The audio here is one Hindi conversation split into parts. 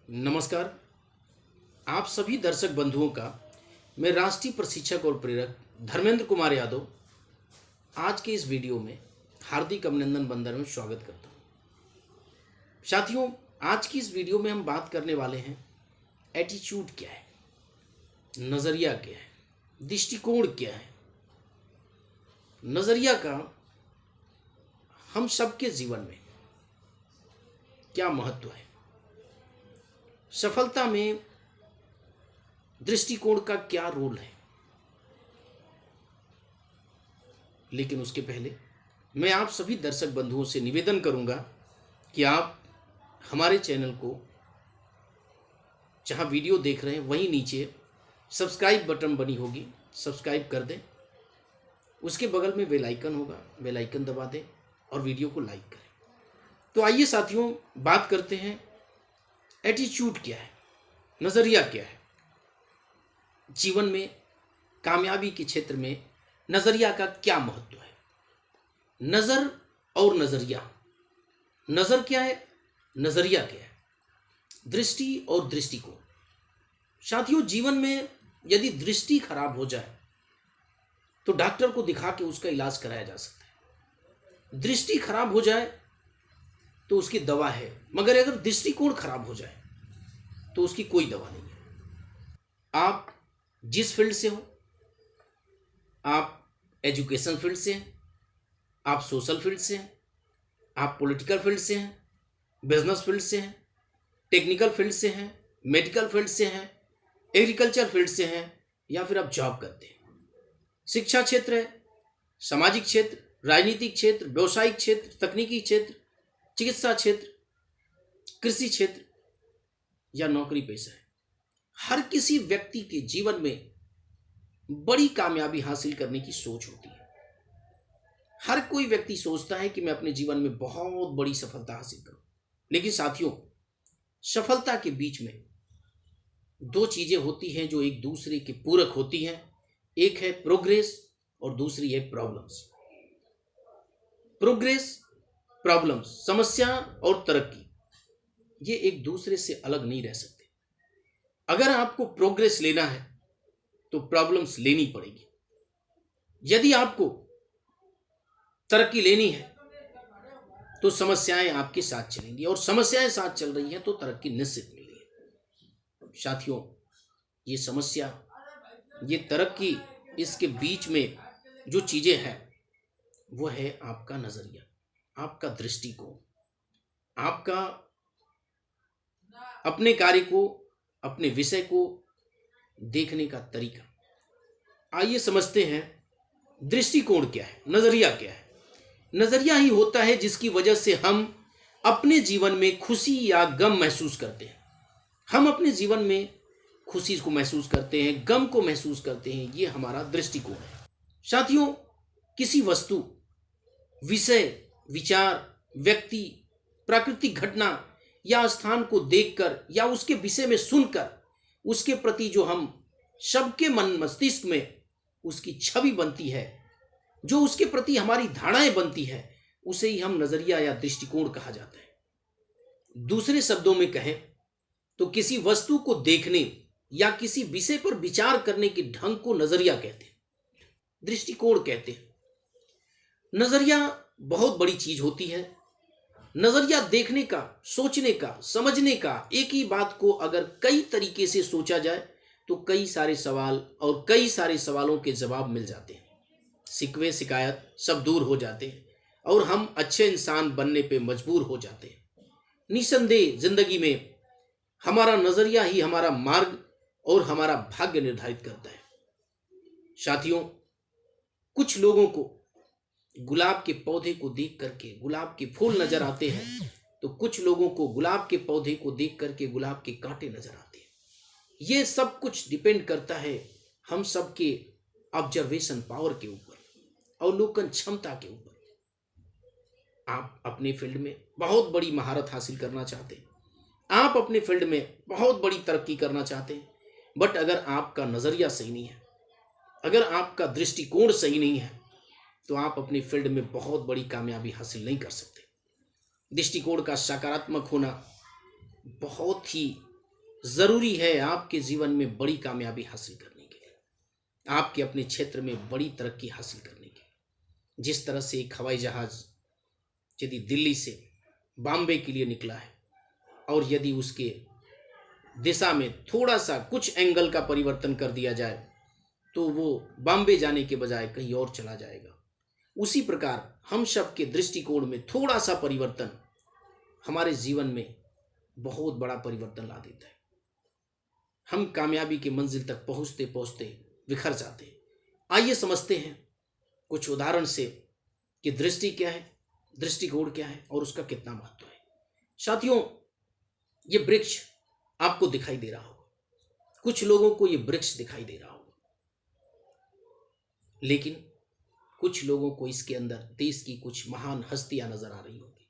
नमस्कार। आप सभी दर्शक बंधुओं का मैं राष्ट्रीय प्रशिक्षक और प्रेरक धर्मेंद्र कुमार यादव आज के इस वीडियो में हार्दिक अभिनंदन वंदन में स्वागत करता हूँ। साथियों, आज की इस वीडियो में हम बात करने वाले हैं एटीट्यूड क्या है, नज़रिया क्या है, दृष्टिकोण क्या है। नज़रिया का हम सबके जीवन में क्या महत्व है, सफलता में दृष्टिकोण का क्या रोल है। लेकिन उसके पहले मैं आप सभी दर्शक बंधुओं से निवेदन करूंगा कि आप हमारे चैनल को जहां वीडियो देख रहे हैं वहीं नीचे सब्सक्राइब बटन बनी होगी, सब्सक्राइब कर दें। उसके बगल में बेल आइकन होगा, बेल आइकन दबा दें और वीडियो को लाइक करें। तो आइए साथियों, बात करते हैं एटीट्यूड क्या है, नज़रिया क्या है। जीवन में कामयाबी के क्षेत्र में नज़रिया का क्या महत्व है। नज़र और नज़रिया, नज़र क्या है, नज़रिया क्या है, दृष्टि और दृष्टिकोण। साथियों, जीवन में यदि दृष्टि खराब हो जाए तो डॉक्टर को दिखा के उसका इलाज कराया जा सकता है। दृष्टि खराब हो जाए तो उसकी दवा है, मगर अगर दृष्टिकोण खराब हो जाए तो उसकी कोई दवा नहीं है। आप जिस फील्ड से हो, आप एजुकेशन फील्ड से हैं, आप सोशल फील्ड से हैं, आप पॉलिटिकल फील्ड से हैं, बिजनेस फील्ड से हैं, टेक्निकल फील्ड से हैं, मेडिकल फील्ड से हैं, एग्रीकल्चर फील्ड से हैं, या फिर आप जॉब करते हैं, शिक्षा क्षेत्र है, सामाजिक क्षेत्र, राजनीतिक क्षेत्र, व्यवसायिक क्षेत्र, तकनीकी क्षेत्र, चिकित्सा क्षेत्र, कृषि क्षेत्र या नौकरी पेशा है। हर किसी व्यक्ति के जीवन में बड़ी कामयाबी हासिल करने की सोच होती है। हर कोई व्यक्ति सोचता है कि मैं अपने जीवन में बहुत बड़ी सफलता हासिल करूं। लेकिन साथियों, सफलता के बीच में दो चीजें होती हैं जो एक दूसरे के पूरक होती हैं। एक है प्रोग्रेस और दूसरी है प्रॉब्लम्स। प्रोग्रेस, प्रॉब्लम्स, समस्या और तरक्की, ये एक दूसरे से अलग नहीं रह सकते। अगर आपको प्रोग्रेस लेना है तो प्रॉब्लम्स लेनी पड़ेगी। यदि आपको तरक्की लेनी है तो समस्याएं आपके साथ चलेंगी, और समस्याएं साथ चल रही हैं तो तरक्की निश्चित मिली है। साथियों, ये समस्या, ये तरक्की, इसके बीच में जो चीजें हैं वो है आपका नजरिया, आपका दृष्टिकोण, आपका अपने कार्य को, अपने विषय को देखने का तरीका। आइए समझते हैं दृष्टिकोण क्या है, नजरिया क्या है। नजरिया ही होता है जिसकी वजह से हम अपने जीवन में खुशी या गम महसूस करते हैं। हम अपने जीवन में खुशी को महसूस करते हैं, गम को महसूस करते हैं, ये हमारा दृष्टिकोण है। साथियों, किसी वस्तु, विषय, विचार, व्यक्ति, प्राकृतिक घटना या स्थान को देखकर या उसके विषय में सुनकर उसके प्रति जो हम सबके मन मस्तिष्क में उसकी छवि बनती है, जो उसके प्रति हमारी धारणाएं बनती है, उसे ही हम नजरिया या दृष्टिकोण कहा जाता है। दूसरे शब्दों में कहें तो किसी वस्तु को देखने या किसी विषय पर विचार करने के ढंग को नजरिया कहते हैं, दृष्टिकोण कहते हैं। नजरिया बहुत बड़ी चीज होती है। नजरिया देखने का, सोचने का, समझने का। एक ही बात को अगर कई तरीके से सोचा जाए तो कई सारे सवाल और कई सारे सवालों के जवाब मिल जाते हैं। शिकवे शिकायत सब दूर हो जाते हैं और हम अच्छे इंसान बनने पे मजबूर हो जाते हैं। निसंदेह जिंदगी में हमारा नजरिया ही हमारा मार्ग और हमारा भाग्य निर्धारित करता है। साथियों, कुछ लोगों को गुलाब के पौधे को देख करके गुलाब के फूल नजर आते हैं, तो कुछ लोगों को गुलाब के पौधे को देख करके गुलाब के कांटे नजर आते हैं। ये सब कुछ डिपेंड करता है हम सबके ऑब्जर्वेशन पावर के ऊपर, अवलोकन क्षमता के ऊपर। आप अपने फील्ड में बहुत बड़ी महारत हासिल करना चाहते हैं, आप अपने फील्ड में बहुत बड़ी तरक्की करना चाहते हैं, बट अगर आपका नजरिया सही नहीं है, अगर आपका दृष्टिकोण सही नहीं है, तो आप अपनी फील्ड में बहुत बड़ी कामयाबी हासिल नहीं कर सकते। दृष्टिकोण का सकारात्मक होना बहुत ही ज़रूरी है आपके जीवन में बड़ी कामयाबी हासिल करने के लिए, आपके अपने क्षेत्र में बड़ी तरक्की हासिल करने के लिए। जिस तरह से एक हवाई जहाज़ यदि दिल्ली से बॉम्बे के लिए निकला है और यदि उसके दिशा में थोड़ा सा कुछ एंगल का परिवर्तन कर दिया जाए तो वो बॉम्बे जाने के बजाय कहीं और चला जाएगा, उसी प्रकार हम सब के दृष्टिकोण में थोड़ा सा परिवर्तन हमारे जीवन में बहुत बड़ा परिवर्तन ला देता है। हम कामयाबी की मंजिल तक पहुंचते पहुंचते बिखर जाते हैं। आइए समझते हैं कुछ उदाहरण से कि दृष्टि क्या है, दृष्टिकोण क्या है और उसका कितना महत्व है। साथियों, ये वृक्ष आपको दिखाई दे रहा होगा, कुछ लोगों को ये वृक्ष दिखाई दे रहा होगा, लेकिन कुछ लोगों को इसके अंदर देश की कुछ महान हस्तियां नजर आ रही होगी।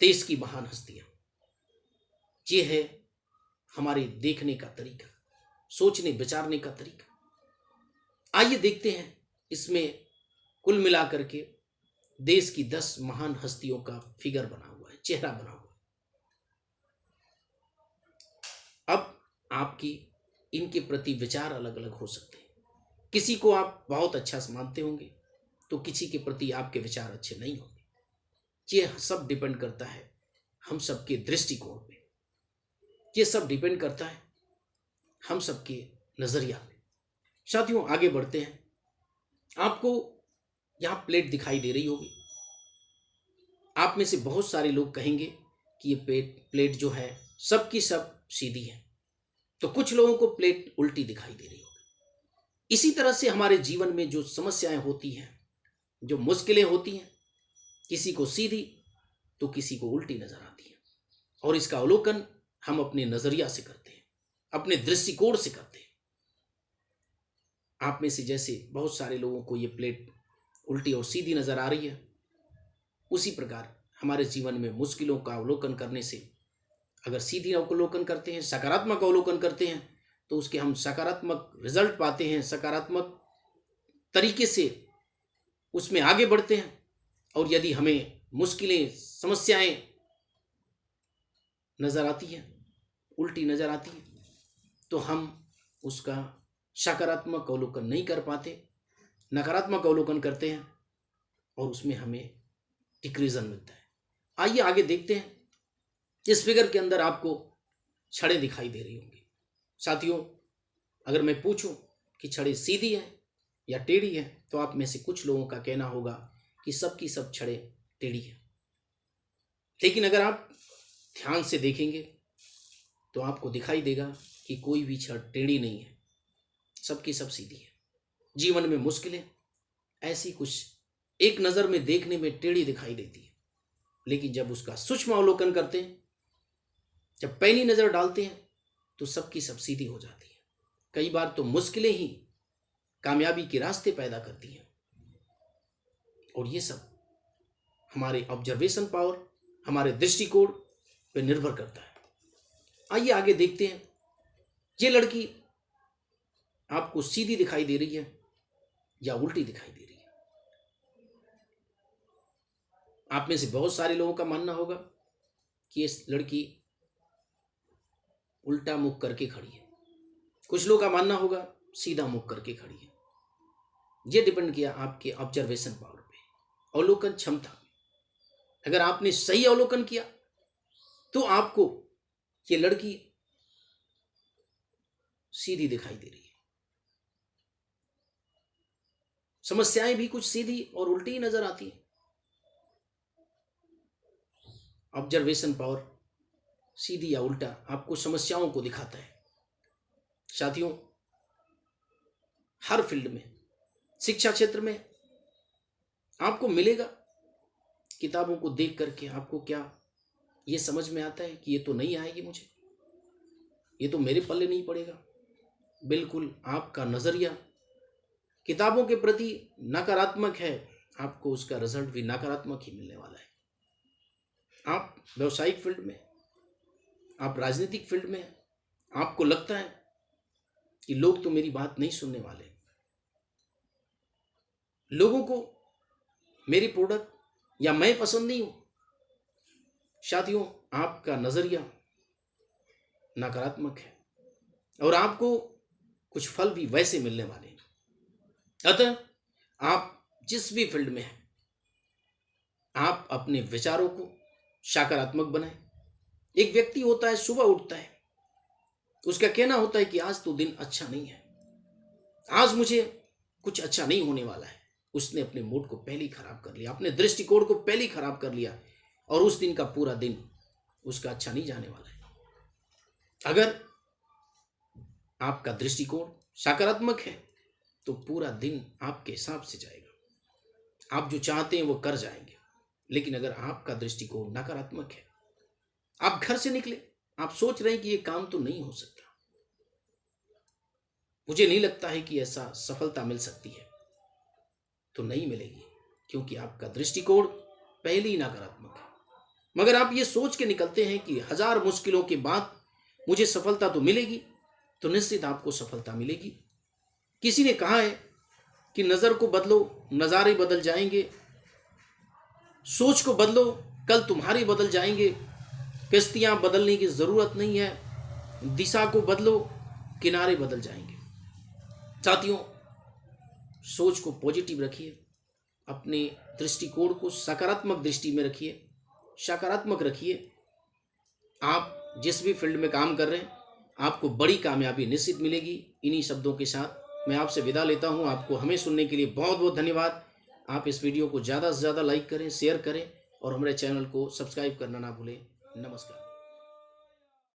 देश की महान हस्तियां, ये है हमारे देखने का तरीका, सोचने विचारने का तरीका। आइए देखते हैं इसमें कुल मिलाकर के देश की 10 महान हस्तियों का फिगर बना हुआ है, चेहरा बना हुआ है। अब आपकी इनके प्रति विचार अलग अलग हो सकते हैं। किसी को आप बहुत अच्छा मानते होंगे तो किसी के प्रति आपके विचार अच्छे नहीं होंगे। ये सब डिपेंड करता है हम सबके दृष्टिकोण पे, ये सब डिपेंड करता है हम सबके नजरिया पे। साथियों, आगे बढ़ते हैं। आपको यहाँ प्लेट दिखाई दे रही होगी। आप में से बहुत सारे लोग कहेंगे कि ये प्लेट जो है सबकी सब सीधी है, तो कुछ लोगों को प्लेट उल्टी दिखाई दे रही होगी। इसी तरह से हमारे जीवन में जो समस्याएं होती हैं, जो मुश्किलें होती हैं, किसी को सीधी तो किसी को उल्टी नजर आती है, और इसका अवलोकन हम अपने नजरिया से करते हैं, अपने दृष्टिकोण से करते हैं। आप में से जैसे बहुत सारे लोगों को ये प्लेट उल्टी और सीधी नजर आ रही है, उसी प्रकार हमारे जीवन में मुश्किलों का अवलोकन करने से, अगर सीधी अवलोकन करते हैं, सकारात्मक अवलोकन करते हैं, तो उसके हम सकारात्मक रिजल्ट पाते हैं, सकारात्मक तरीके से उसमें आगे बढ़ते हैं। और यदि हमें मुश्किलें, समस्याएं नजर आती हैं, उल्टी नजर आती हैं, तो हम उसका सकारात्मक अवलोकन नहीं कर पाते, नकारात्मक अवलोकन करते हैं और उसमें हमें डिक्रीजन मिलता है। आइए आगे देखते हैं। इस फिगर के अंदर आपको छड़ें दिखाई दे रही होंगी। साथियों, अगर मैं पूछूं कि छड़ें सीधी है या टेढ़ी है, तो आप में से कुछ लोगों का कहना होगा कि सबकी सब छड़ें टेढ़ी है। लेकिन अगर आप ध्यान से देखेंगे तो आपको दिखाई देगा कि कोई भी छड़ टेढ़ी नहीं है, सबकी सब सीधी है। जीवन में मुश्किलें ऐसी कुछ एक नज़र में देखने में टेढ़ी दिखाई देती है, लेकिन जब उसका सूक्ष्म अवलोकन करते हैं, जब पैनी नज़र डालते हैं, तो सबकी सब सीधी हो जाती है। कई बार तो मुश्किलें ही कामयाबी के रास्ते पैदा करती हैं, और ये सब हमारे ऑब्जर्वेशन पावर, हमारे दृष्टिकोण पर निर्भर करता है। आइए आगे देखते हैं। ये लड़की आपको सीधी दिखाई दे रही है या उल्टी दिखाई दे रही है? आप में से बहुत सारे लोगों का मानना होगा कि ये लड़की उल्टा मुख करके खड़ी है, कुछ लोगों का मानना होगा सीधा मुख करके खड़ी है। यह डिपेंड किया आपके ऑब्जर्वेशन पावर पे, अवलोकन क्षमता पे। अगर आपने सही अवलोकन किया तो आपको ये लड़की सीधी दिखाई दे रही है। समस्याएं भी कुछ सीधी और उल्टी ही नजर आती है। ऑब्जर्वेशन पावर सीधी या उल्टा आपको समस्याओं को दिखाता है। साथियों, हर फील्ड में, शिक्षा क्षेत्र में आपको मिलेगा, किताबों को देख करके आपको क्या ये समझ में आता है कि ये तो नहीं आएगी मुझे, ये तो मेरे पल्ले नहीं पड़ेगा। बिल्कुल आपका नजरिया किताबों के प्रति नकारात्मक है, आपको उसका रिजल्ट भी नकारात्मक ही मिलने वाला है। आप व्यवसायिक फील्ड में, आप राजनीतिक फील्ड में, आपको लगता है कि लोग तो मेरी बात नहीं सुनने वाले, लोगों को मेरी प्रोडक्ट या मैं पसंद नहीं हूं। साथियों, आपका नजरिया नकारात्मक है और आपको कुछ फल भी वैसे मिलने वाले हैं। अतः आप जिस भी फील्ड में हैं, आप अपने विचारों को सकारात्मक बनाएं। एक व्यक्ति होता है, सुबह उठता है, उसका कहना होता है कि आज तो दिन अच्छा नहीं है, आज मुझे कुछ अच्छा नहीं होने वाला है। उसने अपने मूड को पहले ही खराब कर लिया, अपने दृष्टिकोण को पहले ही खराब कर लिया और उस दिन का पूरा दिन उसका अच्छा नहीं जाने वाला है। अगर आपका दृष्टिकोण सकारात्मक है तो पूरा दिन आपके हिसाब से जाएगा, आप जो चाहते हैं वो कर जाएंगे। लेकिन अगर आपका दृष्टिकोण नकारात्मक है, आप घर से निकले, आप सोच रहे हैं कि ये काम तो नहीं हो सकता, मुझे नहीं लगता है कि ऐसा सफलता मिल सकती है, तो नहीं मिलेगी, क्योंकि आपका दृष्टिकोण पहले ही नकारात्मक है। मगर आप ये सोच के निकलते हैं कि 1000 मुश्किलों के बाद मुझे सफलता तो मिलेगी, तो निश्चित आपको सफलता मिलेगी। किसी ने कहा है कि नज़र को बदलो, नज़ारे बदल जाएंगे, सोच को बदलो, कल तुम्हारे बदल जाएंगे। किश्तियाँ बदलने की ज़रूरत नहीं है, दिशा को बदलो, किनारे बदल जाएंगे। साथियों, सोच को पॉजिटिव रखिए, अपने दृष्टिकोण को सकारात्मक दृष्टि में रखिए, सकारात्मक रखिए। आप जिस भी फील्ड में काम कर रहे हैं, आपको बड़ी कामयाबी निश्चित मिलेगी। इन्हीं शब्दों के साथ मैं आपसे विदा लेता हूं। आपको हमें सुनने के लिए बहुत बहुत धन्यवाद। आप इस वीडियो को ज़्यादा से ज़्यादा लाइक करें, शेयर करें और हमारे चैनल को सब्सक्राइब करना ना भूलें। नमस्कार।